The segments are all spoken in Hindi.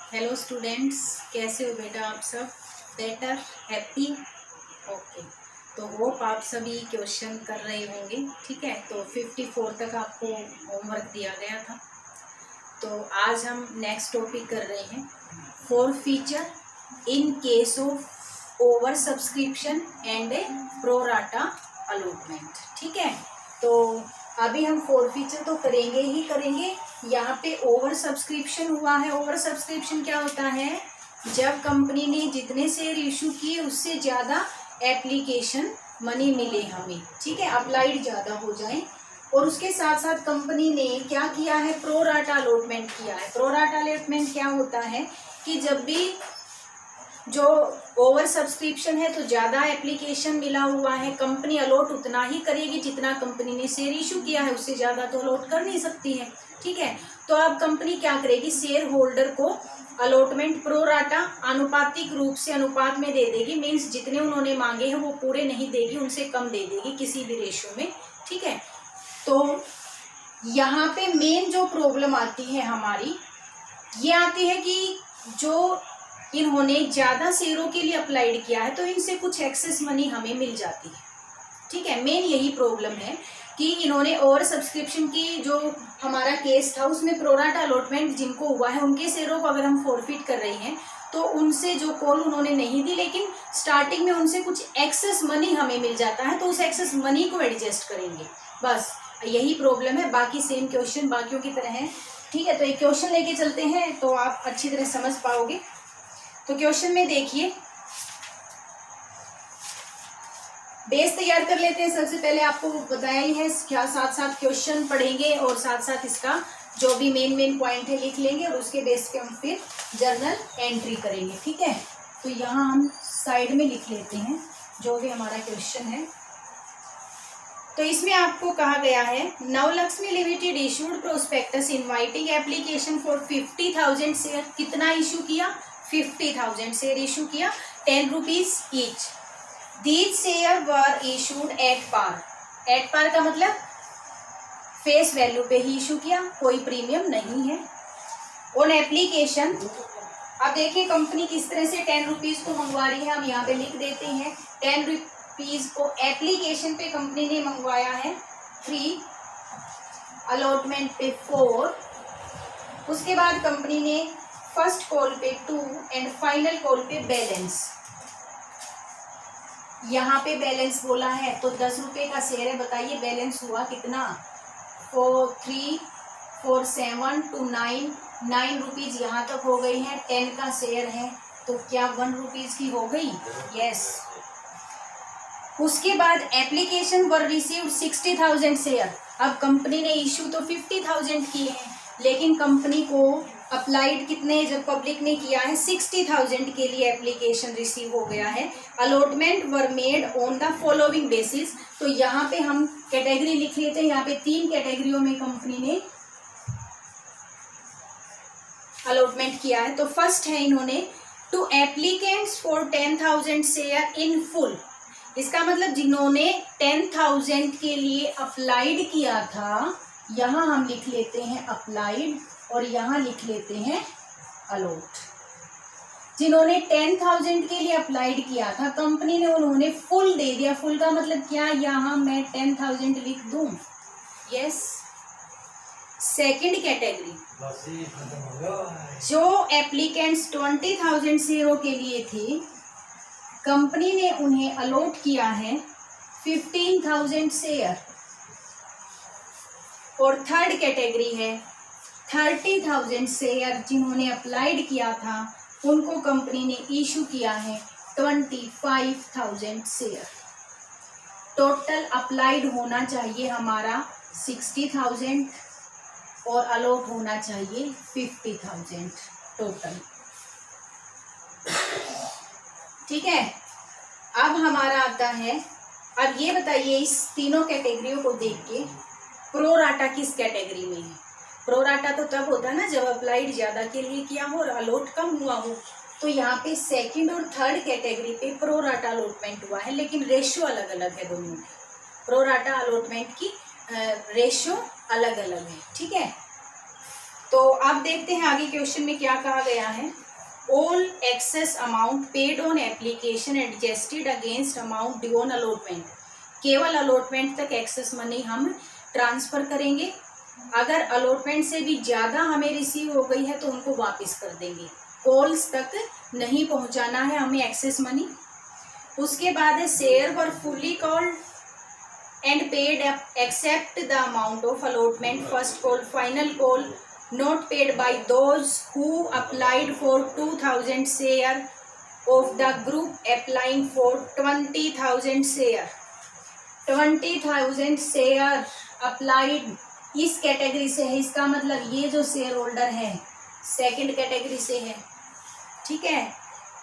हेलो स्टूडेंट्स, कैसे हो बेटा आप सब? Better, happy, okay. तो होप आप सभी क्वेश्चन कर रहे होंगे। ठीक है, तो 54 तक आपको होमवर्क दिया गया था। तो आज हम नेक्स्ट टॉपिक कर रहे हैं, four feature in case of over subscription and A pro rata allotment. ठीक है, तो अभी हम फोर फीचर तो करेंगे ही करेंगे। यहाँ पे ओवर सब्सक्रिप्शन हुआ है। ओवर सब्सक्रिप्शन क्या होता है? जब कंपनी ने जितने शेयर इशू किए उससे ज़्यादा एप्लीकेशन मनी मिले हमें। ठीक है, अप्लाइड ज़्यादा हो जाए। और उसके साथ साथ कंपनी ने क्या किया है? प्रोराटा अलॉटमेंट किया है। प्रोराटा अलॉटमेंट क्या होता है कि जब भी जो ओवर सब्सक्रिप्शन है तो ज़्यादा एप्लीकेशन मिला हुआ है, कंपनी अलॉट उतना ही करेगी जितना कंपनी ने शेयर इशू किया है, उससे ज़्यादा तो अलॉट कर नहीं सकती है। ठीक है, तो अब कंपनी क्या करेगी? शेयर होल्डर को अलॉटमेंट प्रोराटा आनुपातिक रूप से अनुपात में दे देगी। मीन्स जितने उन्होंने मांगे हैं वो पूरे नहीं देगी, उनसे कम दे देगी किसी भी रेशो में। ठीक है, तो यहाँ पे मेन जो प्रॉब्लम आती है हमारी, ये आती है कि जो इन्होंने ज़्यादा शेयरों के लिए अप्लाइड किया है तो इनसे कुछ एक्सेस मनी हमें मिल जाती है। ठीक है, मेन यही प्रॉब्लम है कि इन्होंने ओवर सब्सक्रिप्शन की जो हमारा केस था उसमें प्रोराटा अलॉटमेंट जिनको हुआ है उनके शेयरों को अगर हम फॉरफिट कर रहे हैं तो उनसे जो कॉल उन्होंने नहीं दी, लेकिन स्टार्टिंग में उनसे कुछ एक्सेस मनी हमें मिल जाता है, तो उस एक्सेस मनी को एडजस्ट करेंगे। बस यही प्रॉब्लम है, बाकी सेम क्वेश्चन बाकियों की तरह है। ठीक है, तो एक क्वेश्चन लेके चलते हैं तो आप अच्छी तरह समझ पाओगे। तो क्वेश्चन में देखिए, बेस तैयार कर लेते हैं। सबसे पहले आपको बताया ही है, क्या साथ साथ क्वेश्चन पढ़ेंगे और साथ साथ इसका जो भी मेन पॉइंट है लिख लेंगे और उसके बेस पे हम फिर जर्नल एंट्री करेंगे। ठीक है, तो यहाँ हम साइड में लिख लेते हैं जो भी हमारा क्वेश्चन है। तो इसमें आपको कहा गया है, Navalakshmi limited issued prospectus inviting application for 50,000 share. कितना इशू किया? 50,000 शेयर इशू किया, 10 rupees each. These share were issued at par. At par का मतलब फेस वैल्यू पे ही इशू किया, कोई प्रीमियम नहीं है। ऑन एप्लीकेशन, अब देखिए कंपनी किस तरह से 10 रुपीज को मंगवा रही है, हम यहाँ पे लिख देते हैं। 10 रुपीज को एप्लीकेशन पे कंपनी ने मंगवाया है, 3 अलॉटमेंट पे 4। उसके बाद कंपनी ने फर्स्ट कॉल पे 2 एंड फाइनल कॉल पे बैलेंस। यहाँ पे बैलेंस बोला है तो 10 रुपये का शेयर है। बताइए बैलेंस हुआ कितना? 4, 3, 4, 7 to 9, 9 रुपीज यहाँ तक हो गई है। 10 का शेयर है तो क्या 1 रुपीज की हो गई? यस। उसके बाद एप्लीकेशन वर रिसीव्ड 60,000 शेयर। अब कंपनी ने इशू तो 50,000 किए हैं, लेकिन कंपनी को अप्लाइड कितने, जब पब्लिक ने किया है 60,000 के लिए एप्लीकेशन रिसीव हो गया है। Allotment were made on the following basis. तो यहाँ पे हम कैटेगरी लिख लेते हैं। यहाँ पे 3 कैटेगरियों में कंपनी ने अलॉटमेंट किया है। तो फर्स्ट है इन्होंने two applicants for 10,000 share in full. इसका मतलब जिन्होंने 10,000 के लिए अप्लाइड किया था, यहाँ हम लिख लेते हैं अप्लाइड और यहाँ लिख लेते हैं अलॉट। जिन्होंने 10,000 के लिए अप्लाइड किया था, कंपनी ने उन्होंने फुल दे दिया। फुल का मतलब क्या? यहाँ मैं 10,000 लिख दूं। यस। सेकंड कैटेगरी, जो एप्लीकेंट्स 20,000 शेयरों के लिए थे, कंपनी ने उन्हें अलॉट किया है 15,000 शेयर। और थर्ड कैटेगरी है 30,000 शेयर, जिन्होंने अप्लाइड किया था उनको कंपनी ने इशू किया है 25,000 शेयर। टोटल अप्लाइड होना चाहिए हमारा 60,000 और अलॉट होना चाहिए 50,000 टोटल। ठीक है, अब हमारा आता है, अब ये बताइए इस तीनों कैटेगरियों को देख के प्रोराटा किस कैटेगरी में है? प्रोराटा तो तब होता है ना जब अप्लाइड ज़्यादा के लिए किया हो और अलॉट कम हुआ हो। तो यहाँ पे सेकंड और थर्ड कैटेगरी पे प्रोराटा अलॉटमेंट हुआ है, लेकिन रेशियो अलग अलग है दोनों में। प्रोराटा अलॉटमेंट की रेशियो अलग अलग है। ठीक है, तो आप देखते हैं आगे क्वेश्चन में क्या कहा गया है। All excess amount paid on application adjusted against amount due on allotment. केवल अलॉटमेंट तक एक्सेस मनी हम ट्रांसफर करेंगे, अगर अलॉटमेंट से भी ज़्यादा हमें रिसीव हो गई है तो उनको वापस कर देंगे। कॉल्स तक नहीं पहुंचाना है हमें एक्सेस मनी। उसके बाद है share were fully called and paid except the amount of allotment first call final call not paid by those who applied for 2000 share of the group applying for 20,000 share। 20,000 share applied इस कैटेगरी से है, इसका मतलब ये जो शेयर होल्डर है सेकंड कैटेगरी से है, ठीक है।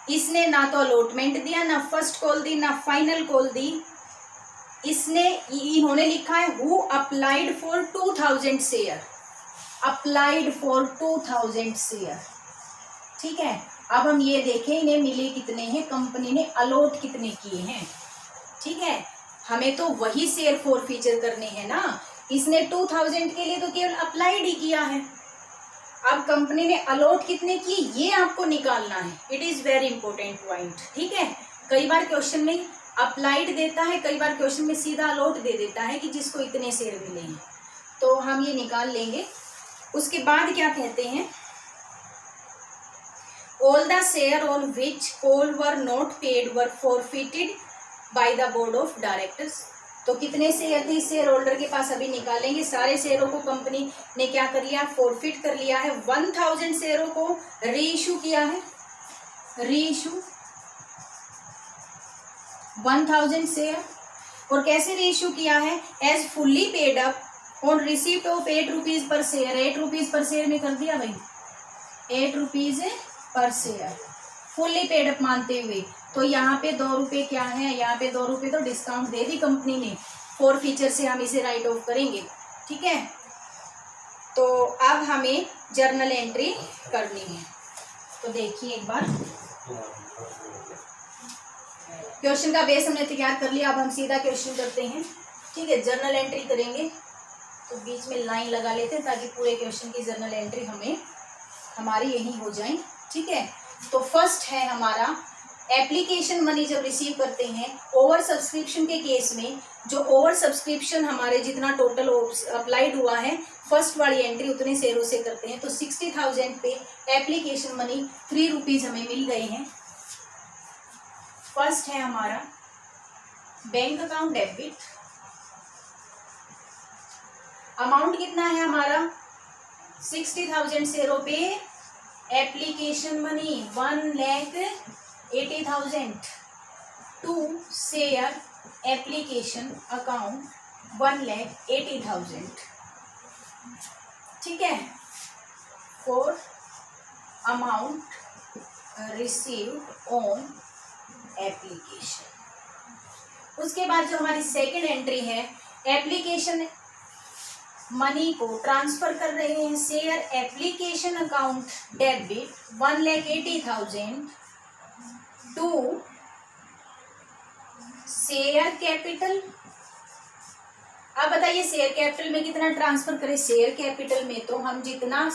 इसने ना तो अलॉटमेंट दिया, ना फर्स्ट कॉल दी, ना फाइनल कॉल दी। इन्होंने लिखा है who applied for 2000 share, applied for 2000 share, ठीक है। अब हम ये देखें इन्हें मिले कितने हैं, कंपनी ने अलॉट कितने किए हैं, ठीक है। हमें तो वही शेयर फॉर फीचर करने हैं ना, इसने 2000 के लिए तो केवल अप्लाइड ही किया है। अब कंपनी ने अलॉट कितने किए ये आपको निकालना है। It is very important point, ठीक है। कई बार क्वेश्चन में अप्लाइड देता है, कई बार क्वेश्चन में सीधा अलॉट दे देता है कि जिसको इतने शेयर मिले हैं, तो हम ये निकाल लेंगे। उसके बाद क्या कहते हैं, all the share on which call were not paid were forfeited by the board of directors. तो कितने शेयर थे शेयर होल्डर के पास, अभी निकालेंगे। सारे शेयरों को कंपनी ने क्या कर लिया, फॉरफिट कर लिया है। 1000 शेयरों को री इशू किया है, री इशू 1000 शेयर। और कैसे री इशू किया है, as fully paid up on receipt of 8 rupees per share. 8 rupees per share में कर दिया भाई, 8 rupees per share fully paid up मानते हुए। तो यहाँ पे 2 रुपये क्या है, यहाँ पे 2 रुपये तो डिस्काउंट दे दी कंपनी ने, फॉर फीचर से हम इसे राइट ऑफ करेंगे, ठीक है। तो अब हमें जर्नल एंट्री करनी है। तो देखिए एक बार क्वेश्चन का बेस हमने तैयार कर लिया। अब हम सीधा क्वेश्चन करते हैं, ठीक है। जर्नल एंट्री करेंगे तो बीच में लाइन लगा लेते हैं ताकि पूरे क्वेश्चन की जर्नल एंट्री हमारी यही हो जाए, ठीक है। तो फर्स्ट है हमारा एप्लीकेशन मनी जब रिसीव करते हैं ओवर सब्सक्रिप्शन के केस में, जो ओवर सब्सक्रिप्शन हमारे जितना टोटल अप्लाइड हुआ है फर्स्ट वाली एंट्री उतने शेयरों से करते हैं। तो 60,000 पे एप्लीकेशन मनी 3 रुपीज हमें मिल गए हैं। फर्स्ट है हमारा बैंक अकाउंट डेबिट, अमाउंट कितना है हमारा 60,000 शेयरों पे application money 1,80,000 to share application account 1,80,000, ठीक है, for amount received on application. उसके बाद जो हमारी सेकेंड एंट्री है, एप्लीकेशन मनी को ट्रांसफर कर रहे हैं share application account debit 1,80,000 to share capital. अब बताइए शेयर कैपिटल में कितना ट्रांसफर करें। शेयर कैपिटल में तो हम जितना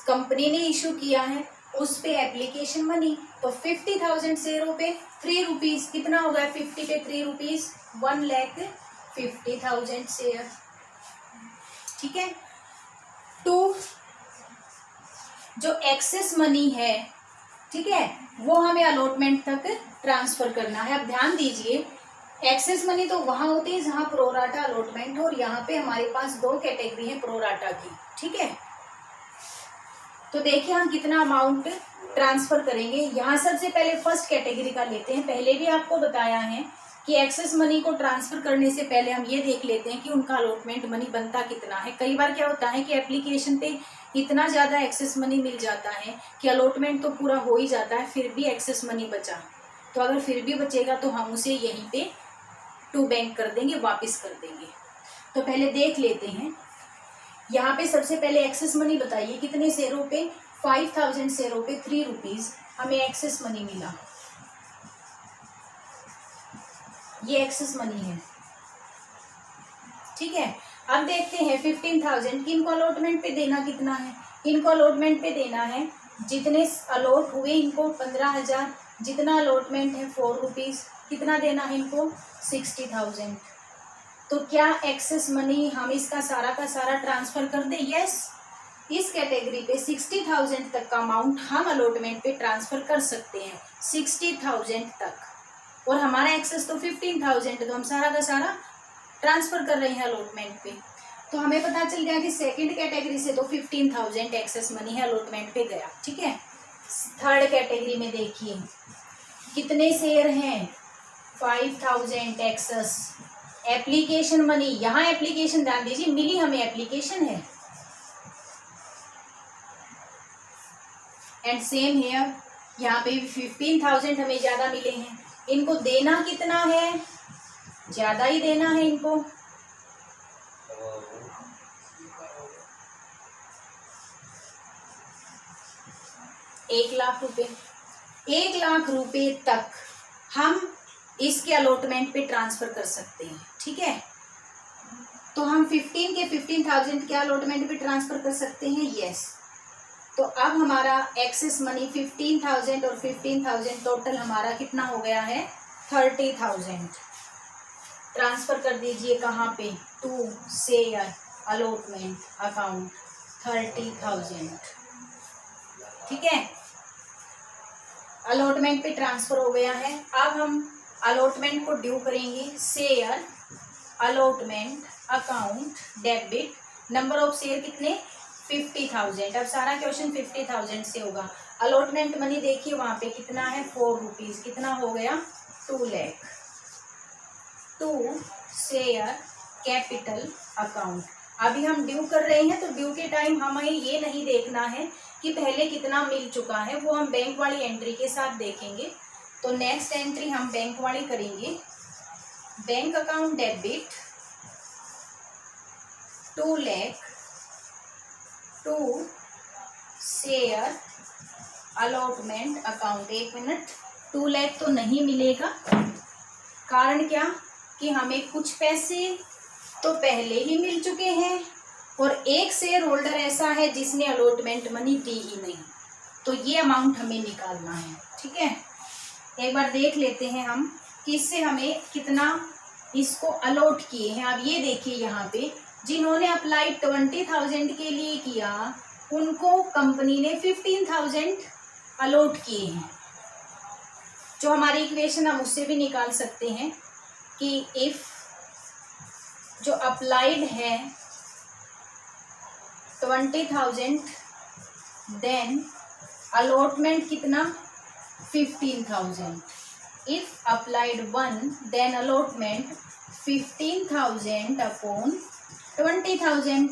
कंपनी ने इशू किया है उस पे एप्लीकेशन मनी, तो 50,000 शेयरों पे 3 रुपीज, कितना होगा 50 पे 3 रुपीज, 1,50,000 शेयर, ठीक है। तो जो एक्सेस मनी है, ठीक है, वो हमें अलॉटमेंट तक ट्रांसफर करना है। अब ध्यान दीजिए एक्सेस मनी तो वहां होती है जहां प्रोराटा अलॉटमेंट हो, और यहाँ पे हमारे पास 2 कैटेगरी है प्रोराटा की, ठीक है। तो देखिए हम कितना अमाउंट ट्रांसफर करेंगे। यहाँ सबसे पहले फर्स्ट कैटेगरी का लेते हैं। पहले भी आपको बताया है कि एक्सेस मनी को ट्रांसफर करने से पहले हम ये देख लेते हैं कि उनका अलॉटमेंट मनी बनता कितना है। कई बार क्या होता है कि एप्लीकेशन पे इतना ज़्यादा एक्सेस मनी मिल जाता है कि अलॉटमेंट तो पूरा हो ही जाता है, फिर भी एक्सेस मनी बचा। तो अगर फिर भी बचेगा तो हम उसे यहीं पे टू बैंक कर देंगे, वापस कर देंगे। तो पहले देख लेते हैं। यहाँ पे सबसे पहले एक्सेस मनी बताइए कितने शेयरों पे, 5,000 शेयरों पे 3 रुपीज हमें एक्सेस मनी मिला। ये एक्सेस मनी है, ठीक है। अब देखते हैं 15,000 किनको अलॉटमेंट पे देना कितना है। इनको अलॉटमेंट पे देना है, जितने अलॉट हुए इनको 15,000, जितना अलॉटमेंट है 4 रुपीज़, कितना देना है इनको 60,000। तो क्या एक्सेस मनी हम इसका सारा का सारा ट्रांसफ़र कर दें? यस, इस कैटेगरी पे 60,000 तक का अमाउंट हम अलॉटमेंट पे ट्रांसफ़र कर सकते हैं, 60,000 तक। और हमारा एक्सेस तो 15,000 है, तो हम सारा का सारा ट्रांसफ़र कर रहे हैं अलॉटमेंट पे। तो हमें पता चल गया कि सेकंड कैटेगरी से तो 15,000 एक्सेस मनी है, अलॉटमेंट पे गया। ठीक है, थर्ड कैटेगरी में देखिए कितने शेयर हैं, 5,000 एक्सेस। एप्लीकेशन मनी, यहाँ एप्लीकेशन ध्यान दीजिए, मिली हमें एप्लीकेशन है। एंड सेम हेयर, यहाँ पे भी 15,000 हमें ज़्यादा मिले हैं। इनको देना कितना है? ज़्यादा ही देना है इनको। ₹1,00,000, 1,00,000 रुपए तक हम इसके अलॉटमेंट पे ट्रांसफ़र कर सकते हैं। ठीक है, तो हम 15,000 के अलॉटमेंट पे ट्रांसफ़र कर सकते हैं। यस, तो अब हमारा एक्सेस मनी 15,000 और 15,000 टोटल हमारा कितना हो गया है? 30,000। ट्रांसफ़र कर दीजिए कहाँ पे? To share allotment account, 30,000। ठीक है, अलॉटमेंट पे ट्रांसफ़र हो गया है। अब हम अलॉटमेंट को ड्यू करेंगे। Share allotment account debit, number of share कितने? 50,000। अब सारा क्वेश्चन 50,000 से होगा। अलॉटमेंट मनी देखिए वहाँ पे कितना है? 4 रुपीज़। कितना हो गया? 2 lakh. To share capital account. अभी हम ड्यू कर रहे हैं, तो ड्यू के टाइम हमें ये नहीं देखना है कि पहले कितना मिल चुका है, वो हम बैंक वाली एंट्री के साथ देखेंगे। तो नेक्स्ट एंट्री हम बैंक वाली करेंगे। Bank account debit 2 lakh to share allotment account. 1 minute, 2 lakh तो नहीं मिलेगा। कारण क्या? कि हमें कुछ पैसे तो पहले ही मिल चुके हैं और एक शेयर होल्डर ऐसा है जिसने अलॉटमेंट मनी दी ही नहीं, तो ये अमाउंट हमें निकालना है। ठीक है, एक बार देख लेते हैं हम कि इससे हमें कितना इसको अलॉट किए हैं। अब ये देखिए यहाँ पे जिन्होंने अप्लाई 20,000 के लिए किया उनको कंपनी ने 15,000 अलॉट किए हैं। जो हमारी इक्वेशन हम उससे भी निकाल सकते हैं कि इफ जो अप्लाइड है 20,000 देन अलॉटमेंट कितना? 15,000। If applied 1 then allotment 15,000 upon 20,000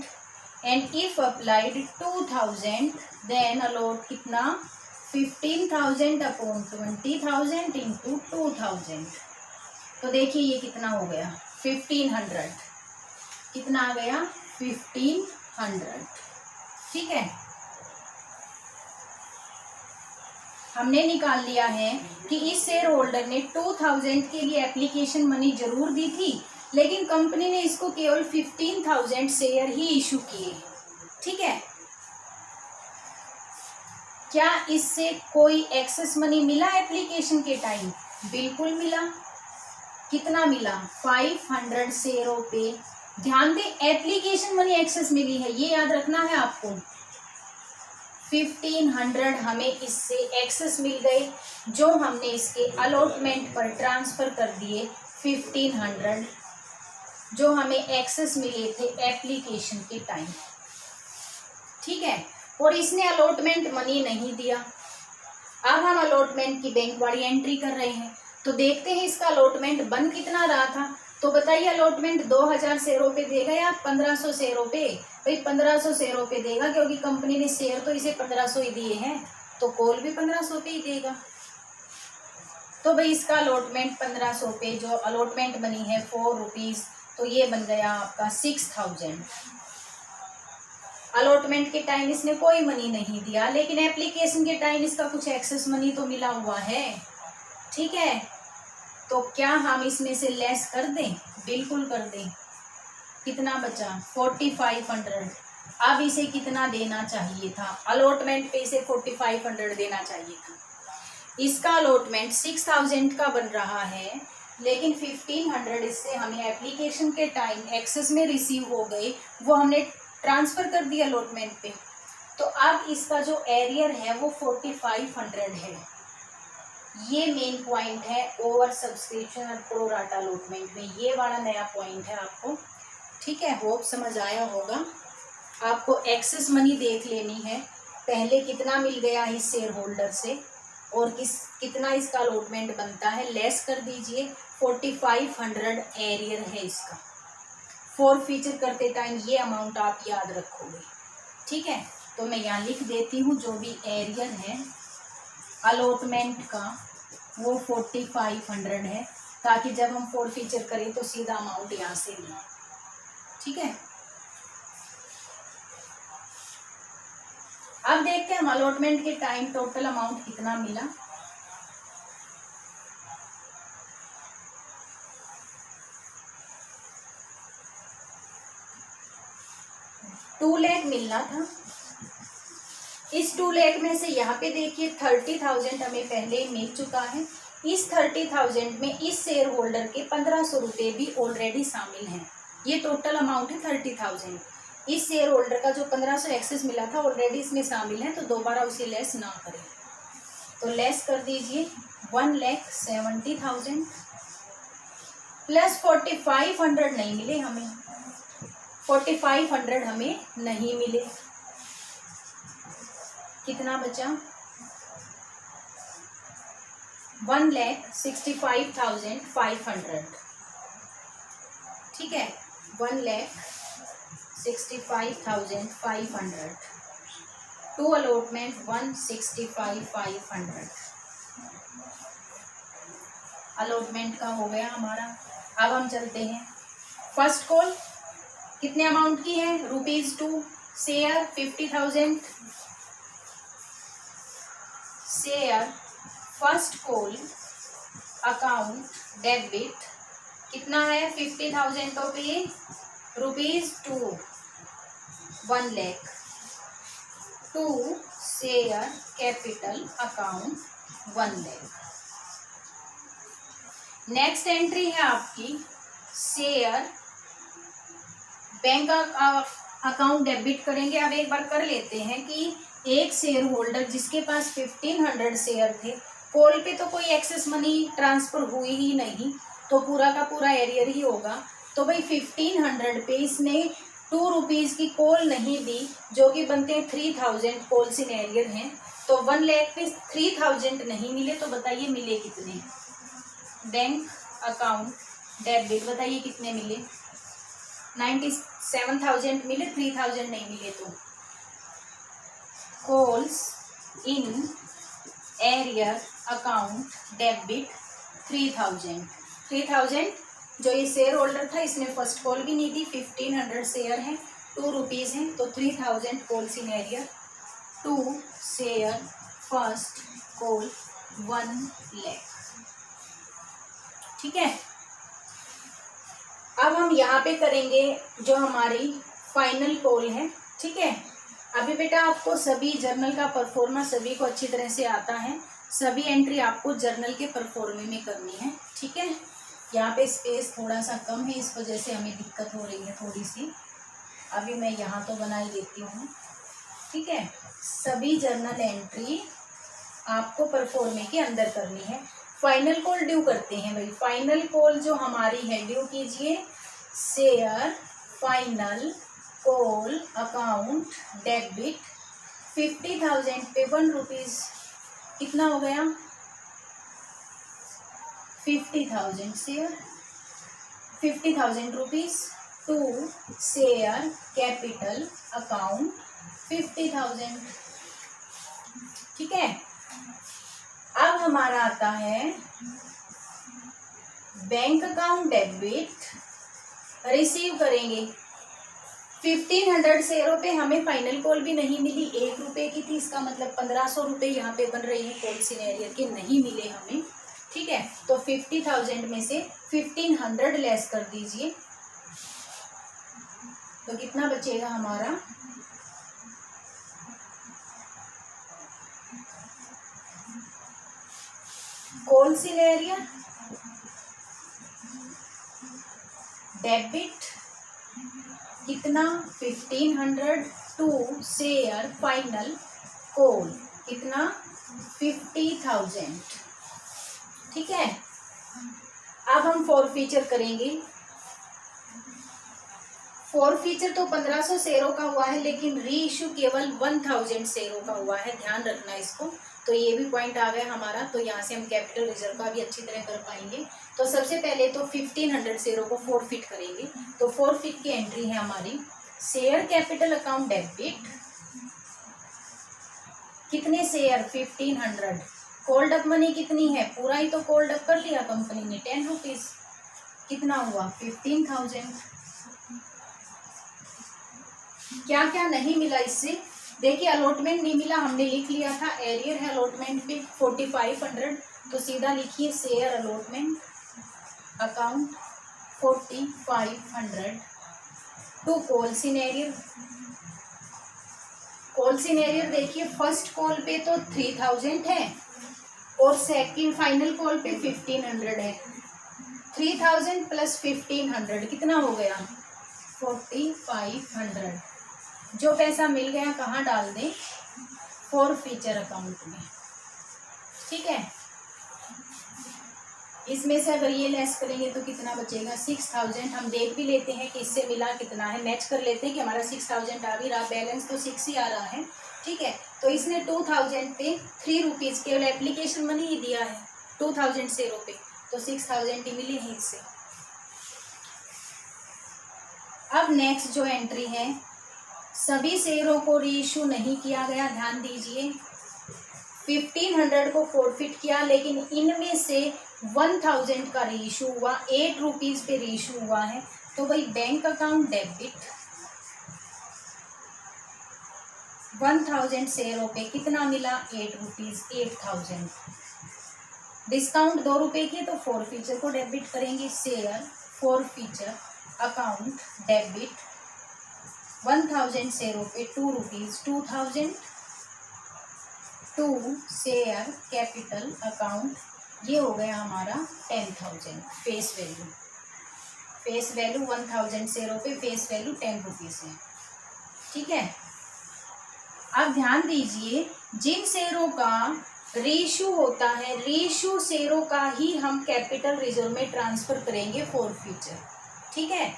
and if applied 2,000 then allot कितना? 15,000 अपॉन 20,000 इंटू 2,000। तो देखिए ये कितना हो गया? 1,500। कितना आ गया? 1,500। ठीक है, हमने निकाल लिया है कि इस शेयर होल्डर ने 2,000 के लिए एप्लीकेशन मनी जरूर दी थी, लेकिन कंपनी ने इसको केवल 15,000 शेयर ही इशू किए। ठीक है, क्या इससे कोई एक्सेस मनी मिला एप्लीकेशन के टाइम? बिल्कुल मिला। कितना मिला? 500 शेयरों पे। ध्यान दें, एप्लीकेशन मनी एक्सेस मिली है, ये याद रखना है आपको। 1,500 हमें इससे एक्सेस मिल गए, जो हमने इसके अलॉटमेंट पर ट्रांसफ़र कर दिए। 1,500 जो हमें एक्सेस मिले थे एप्लीकेशन के टाइम। ठीक है, और इसने अलॉटमेंट मनी नहीं दिया। अब हम अलॉटमेंट की बैंक वाली एंट्री कर रहे हैं, तो देखते हैं इसका अलॉटमेंट बन कितना रहा था। तो बताइए, अलॉटमेंट 2,000 शेयरों पे देगा या 1,500 शेयरों पे? भाई 1,500 शेयरों पे देगा, क्योंकि कंपनी ने शेयर तो इसे 1,500 ही दिए हैं, तो कॉल भी 1,500 पे ही देगा। तो भाई इसका अलॉटमेंट 1,500 पे, जो अलॉटमेंट मनी है 4 रुपीज़, तो ये बन गया आपका 6,000। अलॉटमेंट के टाइम इसने कोई मनी नहीं दिया, लेकिन एप्लीकेशन के टाइम इसका कुछ एक्सेस मनी तो मिला हुआ है। ठीक है, तो क्या हम इसमें से लेस कर दें? बिल्कुल कर दें। कितना बचा? 4,500। अब इसे कितना देना चाहिए था, अलॉटमेंट पे इसे 4500 देना चाहिए था। इसका अलॉटमेंट 6000 का बन रहा है, लेकिन 1500 इससे हमें एप्लीकेशन के टाइम एक्सेस में रिसीव हो गए, वो हमने ट्रांसफ़र कर दिया अलॉटमेंट पे। तो अब इसका जो एरियर है वो 4500 है। ये मेन पॉइंट है ओवर सब्सक्रिप्शन और प्रो राटा अलॉटमेंट में, ये वाला नया पॉइंट है आपको। ठीक है, होप समझ आया होगा। आपको एक्सेस मनी देख लेनी है, पहले कितना मिल गया इस शेयर होल्डर से और कितना इसका अलॉटमेंट बनता है, लेस कर दीजिए। 4500 एरियर है इसका। फॉर फीचर करते टाइम ये अमाउंट आप याद रखोगे। ठीक है, तो मैं यहाँ लिख देती हूँ जो भी एरियर है अलॉटमेंट का वो 4500 है, ताकि जब हम फॉर फीचर करें तो सीधा अमाउंट यहाँ से लें। ठीक है, अब देखते हैं हम अलॉटमेंट के टाइम टोटल अमाउंट कितना मिला। टू लाख मिलना था। इस 2 लाख में से यहाँ पे देखिए 30,000 हमें पहले ही मिल चुका है। इस 30,000 में इस शेयर होल्डर के 1500 रुपये भी ऑलरेडी शामिल हैं। ये टोटल अमाउंट है 30,000। इस शेयर होल्डर का जो 1500 एक्सेस मिला था ऑलरेडी इसमें शामिल है, तो दोबारा उसे लेस ना करें। तो लेस कर दीजिए 1,70,000 प्लस 4500 नहीं मिले हमें, 4500 हमें नहीं मिले। कितना बचा, 1,65,500। ठीक है, 1,65,500 टू अलॉटमेंट 165,500 अलॉटमेंट का हो गया हमारा। अब हम चलते हैं फर्स्ट कॉल कितने अमाउंट की है, ₹2 share 50,000 share first call account debit कितना है 50,000 तो पे ₹2 1 lakh to share capital account 1 lakh. Next entry है आपकी शेयर बैंक अकाउंट डेबिट करेंगे। अब एक बार कर लेते हैं कि एक शेयर होल्डर जिसके पास 1500 शेयर थे, कॉल पे तो कोई एक्सेस मनी ट्रांसफर हुई ही नहीं, तो पूरा का पूरा एरियर ही होगा। तो भाई 1500 पे इसने ₹2 की कॉल नहीं दी, जो कि बनते हैं 3000 कॉल्स इन एरियर हैं। तो 1 लाख पे 3000 नहीं मिले, तो बताइए मिले कितने। बैंक अकाउंट डेबिट बताइए कितने मिले, 97,000 मिले, 3000 नहीं मिले। तो calls in arrear account debit 3000 जो ये शेयर होल्डर था इसने फर्स्ट कॉल भी नहीं दी। 1500 शेयर हैं, ₹2 हैं, तो 3000 calls in arrear to share first call 1 lakh. ठीक है, अब हम यहाँ पे करेंगे जो हमारी फाइनल कॉल है। ठीक है, अभी बेटा आपको सभी जर्नल का परफॉर्मा सभी को अच्छी तरह से आता है, सभी एंट्री आपको जर्नल के परफॉर्मे में करनी है। ठीक है, यहाँ पे स्पेस थोड़ा सा कम है, इस वजह से हमें दिक्कत हो रही है थोड़ी सी। अभी मैं यहाँ तो बना ही देती हूँ। ठीक है, सभी जर्नल एंट्री आपको परफॉर्मे के अंदर करनी है। फाइनल कॉल ड्यू करते हैं भाई। फाइनल कॉल जो हमारी है ड्यू कीजिए share final call account debit 50,000 पे ₹1 कितना हो गया, 50,000 share 50,000 rupees to share capital account 50,000। ठीक है, अब हमारा आता है बैंक अकाउंट डेबिट रिसीव करेंगे 1500 शेयरों पे हमें फाइनल कॉल भी नहीं मिली, ₹1 की थी, इसका मतलब 1500 रुपये यहाँ पे बन रही है कॉल सिनेरियर के नहीं मिले हमें। ठीक है, तो 50,000 में से 1500 लेस कर दीजिए, तो कितना बचेगा हमारा कॉल सिनेरियर, डेबिट कितना 1500 टू शेयर फाइनल कॉल कितना 50,000। ठीक है, अब हम फॉरफीचर करेंगे। फॉरफीचर तो 1500 शेयरों का हुआ है, लेकिन री इशू केवल 1000 शेयरों का हुआ है, ध्यान रखना इसको। तो ये भी पॉइंट आ गया हमारा, तो यहाँ से हम कैपिटल रिजर्व का भी अच्छी तरह कर पाएंगे। तो सबसे पहले तो 1500 शेयरों को फॉरफिट करेंगे। तो फॉरफिट की एंट्री है हमारी शेयर कैपिटल अकाउंट डेबिट, कितने शेयर 1500, कोल्ड अप मनी कितनी है, पूरा ही तो कोल्ड अप कर लिया कंपनी ने 10 रुपीज, कितना हुआ 15,000। क्या क्या नहीं मिला इससे, देखिए अलॉटमेंट नहीं मिला, हमने लिख लिया था, एरियर है अलॉटमेंट पे 4500, तो सीधा लिखिए share allotment account 4500 to call in arrear. Call in arrear देखिए फर्स्ट कॉल पे तो 3000 है और सेकंड फाइनल कॉल पे 1500 है। 3000 प्लस 1500 कितना हो गया 4500। जो पैसा मिल गया कहाँ डाल दें, फॉरफीचर अकाउंट में। ठीक है, इसमें से अगर ये लेस करेंगे तो कितना बचेगा 6000। हम देख भी लेते हैं कि इससे मिला कितना है, मैच कर लेते हैं कि हमारा 6000 आ भी रहा, बैलेंस तो 6 ही आ रहा है। ठीक है, तो इसने 2000 पे 3 रुपीज़ केवल एप्लीकेशन मनी ही दिया है 2000 शेयरों पे, तो 6000 ही मिले हैं इससे। अब नेक्स्ट जो एंट्री है, सभी शेयरों को रीइश्यू नहीं किया गया, ध्यान दीजिए। 1500 को फॉरफिट किया, लेकिन इनमें से 1000 का रीइश्यू हुआ, 8 रुपीज़ पे रीइश्यू हुआ है। तो भाई बैंक अकाउंट डेबिट 1000 शेयरों पे कितना मिला 8 रुपीज़, 8000। डिस्काउंट 2 रुपये की, तो फॉरफीचर को डेबिट करेंगे, शेयर फॉरफीचर अकाउंट डेबिट 1000 शेयरों पे 2 rupees 2000 to share capital account, ये हो गया हमारा 10,000 फेस वैल्यू। फेस वैल्यू 1000 शेयरों पे फेस वैल्यू 10 रुपीज़ है। ठीक है, अब ध्यान दीजिए, जिन शेयरों का रीइश्यू होता है, रीइश्यू शेयरों का ही हम कैपिटल रिजर्व में ट्रांसफर करेंगे फॉरफीचर। ठीक है,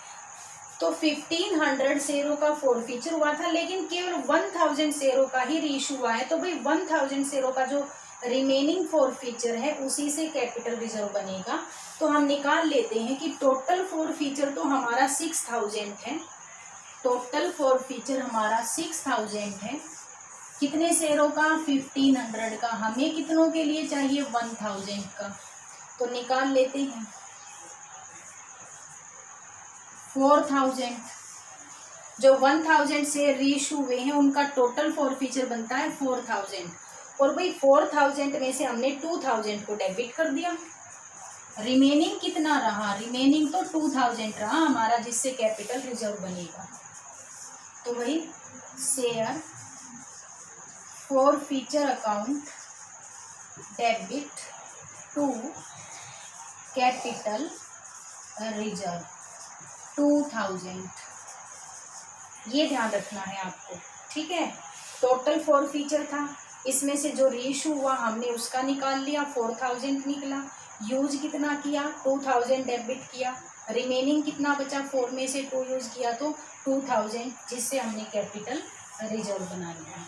तो 1500 शेयरों का फॉरफीचर हुआ था, लेकिन केवल 1000 शेयरों का ही रीइश्यू हुआ है। तो भाई 1000 शेयरों का जो रिमेनिंग फॉरफीचर है उसी से कैपिटल रिजर्व बनेगा। तो हम निकाल लेते हैं कि टोटल फॉरफीचर तो हमारा 6000 है, टोटल फॉरफीचर हमारा 6000 है। कितने शेयरों का 1500 का, हमें कितनों के लिए चाहिए 1000 का, तो निकाल लेते हैं 4000। जो 1000 शेयर रीइश्यू हुए हैं उनका टोटल फॉरफीचर बनता है 4000, और भाई 4000 में से हमने 2000 को डेबिट कर दिया, रिमेनिंग कितना रहा, रिमेनिंग तो 2000 रहा हमारा, जिससे कैपिटल रिजर्व बनेगा। तो भाई share forfeiture account debit to capital reserve 2000, ये ध्यान रखना है आपको। ठीक है, टोटल फॉरफीचर था, इसमें से जो रीइश्यू हुआ हमने उसका निकाल लिया, 4000 निकला। यूज कितना किया 2000 डेबिट किया, रिमेनिंग कितना बचा 4 में से 2 यूज किया तो 2000, जिससे हमने कैपिटल रिजर्व बना लिया।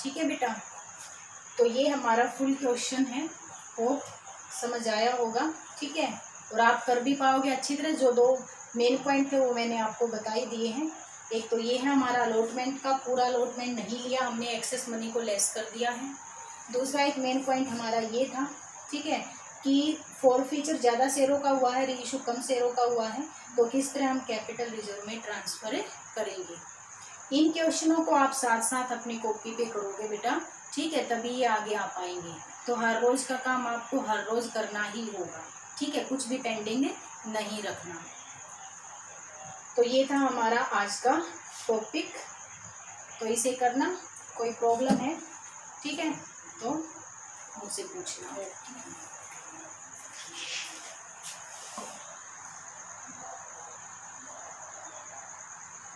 ठीक है बेटा, तो ये हमारा फुल क्वेश्चन है, वो समझ आया होगा। ठीक है, और आप कर भी पाओगे अच्छी तरह। जो 2 मेन पॉइंट थे वो मैंने आपको बता ही दिए हैं। एक तो ये है हमारा अलॉटमेंट का, पूरा अलॉटमेंट नहीं लिया हमने, एक्सेस मनी को लेस कर दिया है। दूसरा एक मेन पॉइंट हमारा ये था, ठीक है, कि फॉरफीचर ज़्यादा शेयरों का हुआ है, रीइश्यू कम शेयरों का हुआ है, तो किस तरह हम कैपिटल रिजर्व में ट्रांसफर करेंगे। इन क्वेश्चनों को आप साथ साथ अपनी कॉपी पे करोगे बेटा, ठीक है, तभी ये आगे आ पाएंगे। तो हर रोज़ का काम आपको हर रोज़ करना ही होगा। ठीक है, कुछ भी पेंडिंग नहीं रखना। तो ये था हमारा आज का टॉपिक, तो इसे करना। कोई प्रॉब्लम है ठीक है तो मुझसे पूछना।